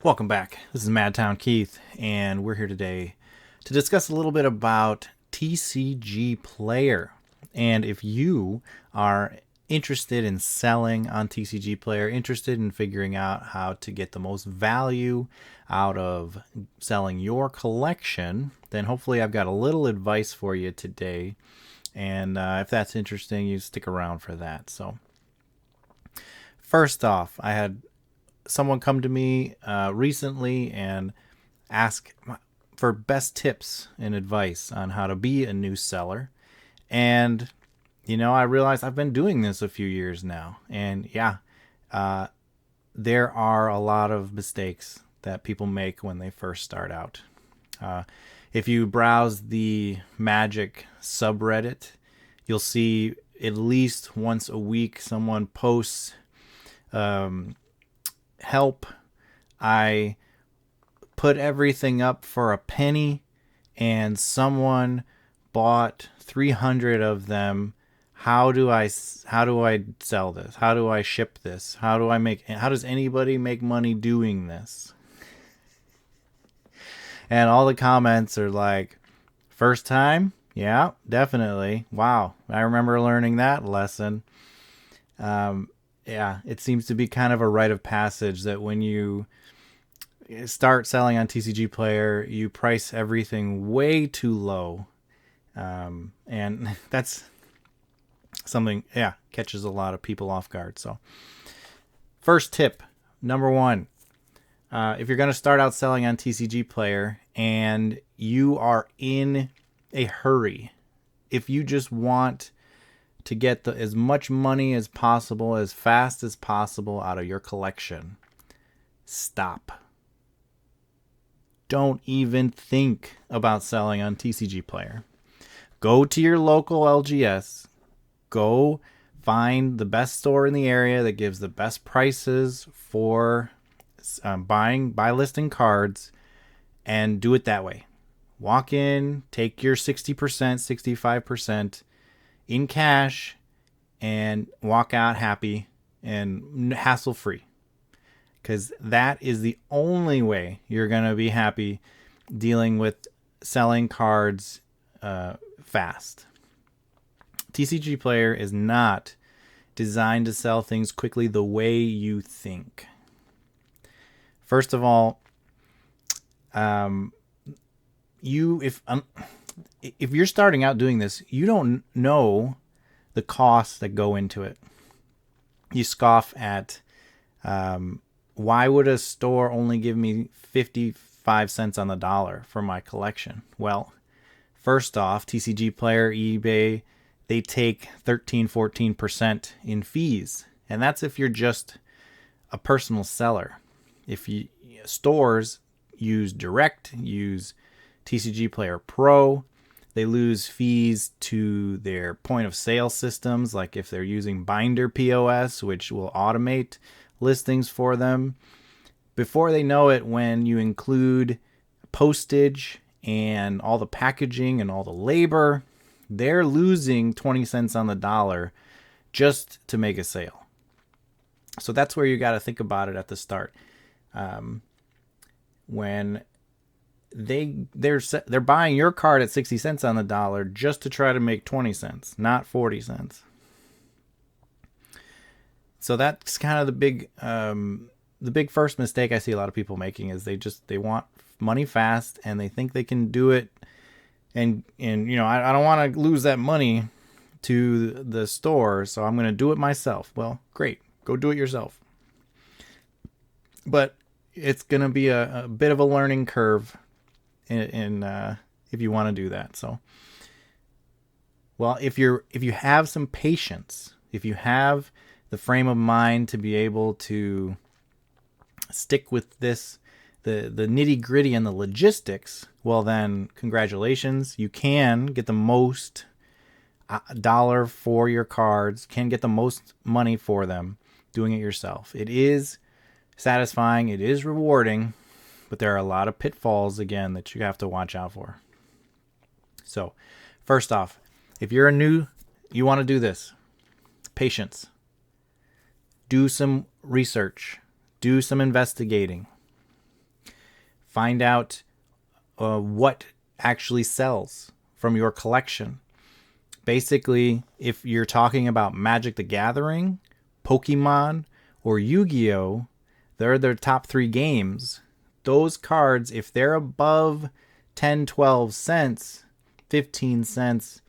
Welcome back. This is Madtown Keith, and we're here today to discuss a little bit about TCGPlayer. And if you are interested in selling on TCGPlayer, interested in figuring out how to get the most value out of selling your collection, then hopefully I've got a little advice for you today. And if that's interesting, you stick around for that. So, first off, I had someone come to me recently and ask for best tips and advice on how to be a new seller. And, I realized I've been doing this a few years now. And there are a lot of mistakes that people make when they first start out. If you browse the Magic subreddit, you'll see at least once a week someone posts help. I put everything up for a penny and someone bought 300 of them. How do I sell this? How do I ship this? How does anybody make money doing this? And all the comments are like, first time? Yeah, definitely. Wow. I remember learning that lesson. It seems to be kind of a rite of passage that when you start selling on TCGPlayer, you price everything way too low. And that's something, catches a lot of people off guard. So, first tip, number one, if you're going to start out selling on TCGPlayer and you are in a hurry, if you just want to get as much money as possible, as fast as possible out of your collection, stop. Don't even think about selling on TCGPlayer. Go to your local LGS. Go find the best store in the area that gives the best prices for buy listing cards, and do it that way. Walk in, take your 60%, 65% in cash, and walk out happy and hassle free. Because that is the only way you're going to be happy dealing with selling cards fast. TCGPlayer is not designed to sell things quickly the way you think. First of all, if you're starting out doing this, you don't know the costs that go into it. You scoff at, why would a store only give me 55 cents on the dollar for my collection? Well, first off, TCGPlayer, eBay, they take 13-14% in fees. And that's if you're just a personal seller. If stores use direct, use TCGPlayer Pro, they lose fees to their point of sale systems, like if they're using Binder POS, which will automate listings for them. Before they know it, when you include postage and all the packaging and all the labor, they're losing 20 cents on the dollar just to make a sale. So that's where you got to think about it at the start. When they're buying your card at 60 cents on the dollar just to try to make 20 cents, not 40 cents. So that's kind of the big first mistake I see a lot of people making is they want money fast and they think they can do it. And I don't want to lose that money to the store, so I'm going to do it myself. Well, great. Go do it yourself. But it's going to be a bit of a learning curve if you want to do that. So, well, if you have some patience, if you have the frame of mind to be able to stick with this, the nitty gritty and the logistics, well then congratulations, you can get the most dollar for your cards, can get the most money for them doing it yourself. It is satisfying, it is rewarding, but there are a lot of pitfalls again that you have to watch out for. So, first off, if you want to do this, patience. Do some research, do some investigating. Find out what actually sells from your collection. Basically, if you're talking about Magic the Gathering, Pokemon, or Yu-Gi-Oh!, they're their top 3 games. Those cards, if they're above 10, 12 cents, 15 cents,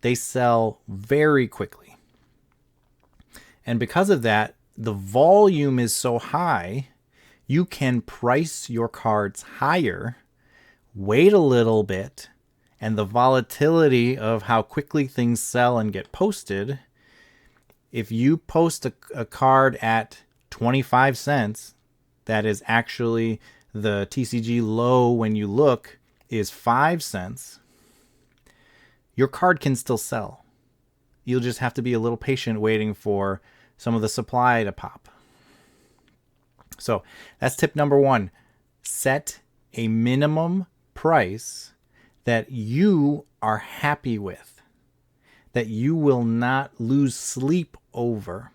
they sell very quickly. And because of that, the volume is so high, you can price your cards higher, wait a little bit, and the volatility of how quickly things sell and get posted, if you post a card at 25 cents, that is actually the TCG low when you look is 5 cents, your card can still sell. You'll just have to be a little patient waiting for some of the supply to pop. So that's tip number 1. Set a minimum price that you are happy with, that you will not lose sleep over.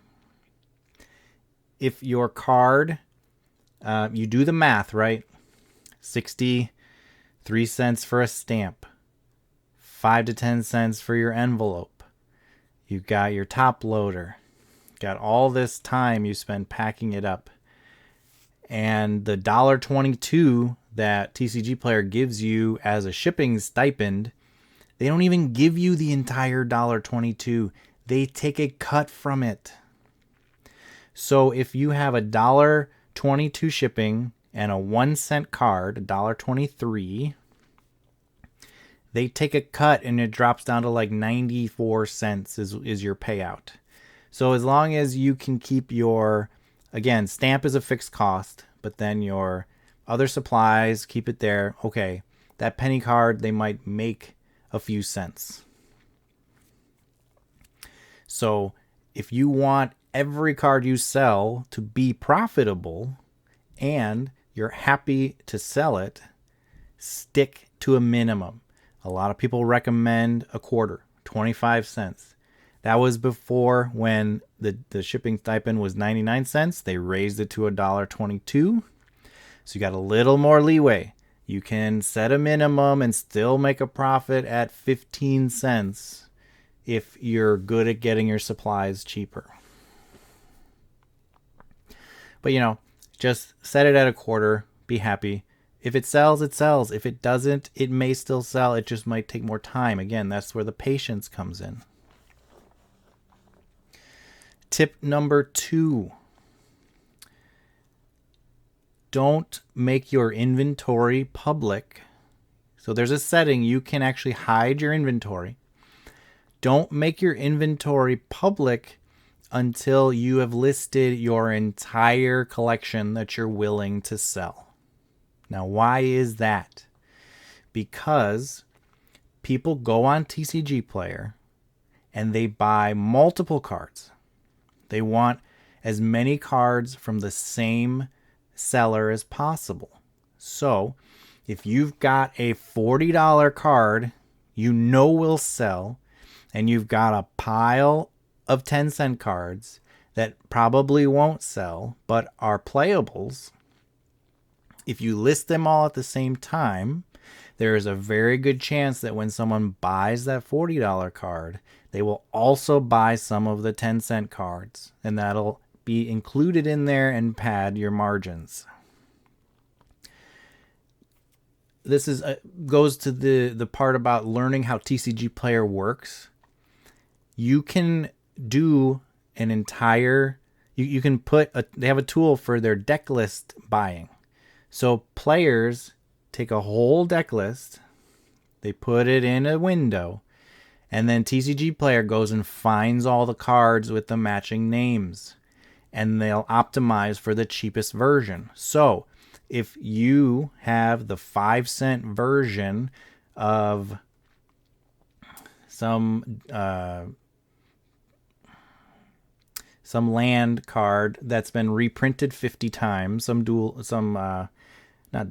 If your card, you do the math, right? 63 cents for a stamp, 5 to 10 cents for your envelope. You got your top loader, got all this time you spend packing it up. And the $1.22 that TCGPlayer gives you as a shipping stipend, they don't even give you the entire $1.22. They take a cut from it. So if you have a $1.22 shipping and a 1 cent card, $1.23, they take a cut and it drops down to like 94 cents is your payout. So as long as you can keep your, again, stamp is a fixed cost, but then your other supplies, keep it there. Okay, that penny card, they might make a few cents. So if you want every card you sell to be profitable and you're happy to sell it, stick to a minimum. A lot of people recommend a quarter, 25 cents. That was before when the shipping stipend was 99 cents. They raised it to $1.22. So you got a little more leeway. You can set a minimum and still make a profit at 15 cents if you're good at getting your supplies cheaper. But, just set it at a quarter. Be happy. If it sells, it sells. If it doesn't, it may still sell. It just might take more time. Again, that's where the patience comes in. Tip number 2. Don't make your inventory public. So there's a setting you can actually hide your inventory. Don't make your inventory public until you have listed your entire collection that you're willing to sell. Now, why is that? Because people go on TCGPlayer and they buy multiple cards. They want as many cards from the same seller as possible. So, if you've got a $40 card you know will sell, and you've got a pile of 10-cent cards that probably won't sell but are playables, if you list them all at the same time, there is a very good chance that when someone buys that $40 card, they will also buy some of the 10-cent cards, and that'll be included in there and pad your margins. This is goes to the part about learning how TCGPlayer works. You can do an entire, you can put, they have a tool for their deck list buying. So players take a whole deck list, they put it in a window, and then TCGPlayer goes and finds all the cards with the matching names, and they'll optimize for the cheapest version. So if you have the 5-cent version of some land card that's been reprinted 50 times, not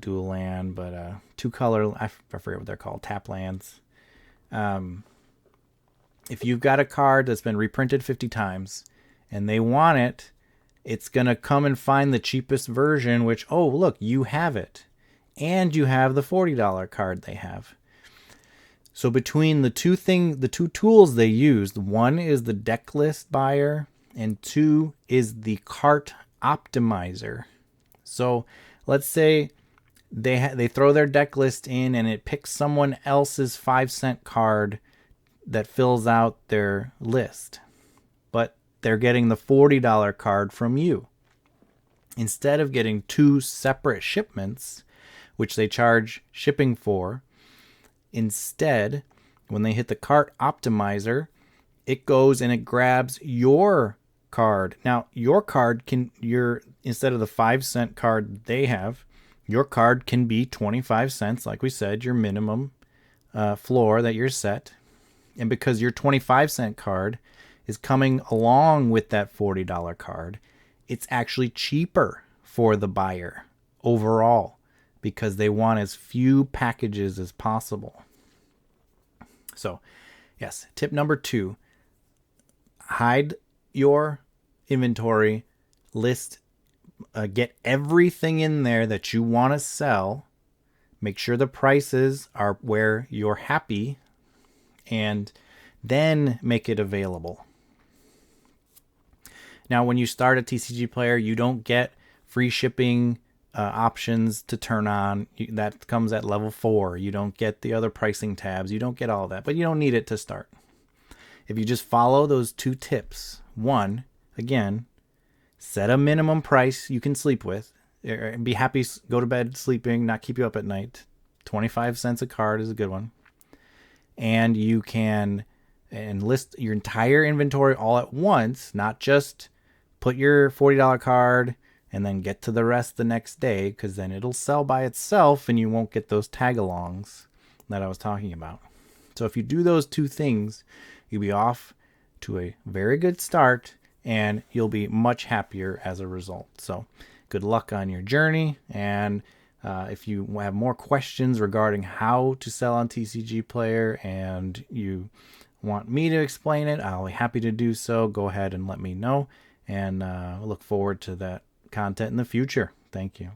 dual land, but two color, I forget what they're called, tap lands. If you've got a card that's been reprinted 50 times and they want it, it's going to come and find the cheapest version, which, oh, look, you have it. and you have the $40 card they have. So between the two tools they use, one is the deck list buyer and two is the cart optimizer. So let's say they throw their deck list in and it picks someone else's 5-cent card that fills out their list, but they're getting the $40 card from you. Instead of getting two separate shipments, which they charge shipping for, instead, when they hit the cart optimizer, it goes and it grabs your card. Now, your card instead of the 5-cent card they have, your card can be 25 cents, like we said, your minimum floor that you're set. And because your 25-cent card is coming along with that $40 card, it's actually cheaper for the buyer overall because they want as few packages as possible. So, yes, tip number 2, hide your inventory list. Get everything in there that you want to sell. Make sure the prices are where you're happy, and then make it available. Now, when you start a TCGPlayer, you don't get free shipping options to turn on. That comes at level 4. You don't get the other pricing tabs. You don't get all that, but you don't need it to start. If you just follow those 2 tips, 1, again, set a minimum price you can sleep with. Be happy, go to bed sleeping, not keep you up at night. 25 cents a card is a good one. And you can list your entire inventory all at once, not just put your $40 card and then get to the rest the next day, because then it'll sell by itself and you won't get those tag-alongs that I was talking about. So if you do those 2 things, you'll be off to a very good start and you'll be much happier as a result. So good luck on your journey. And if you have more questions regarding how to sell on TCGPlayer and you want me to explain it, I'll be happy to do so. Go ahead and let me know. And look forward to that content in the future. Thank you.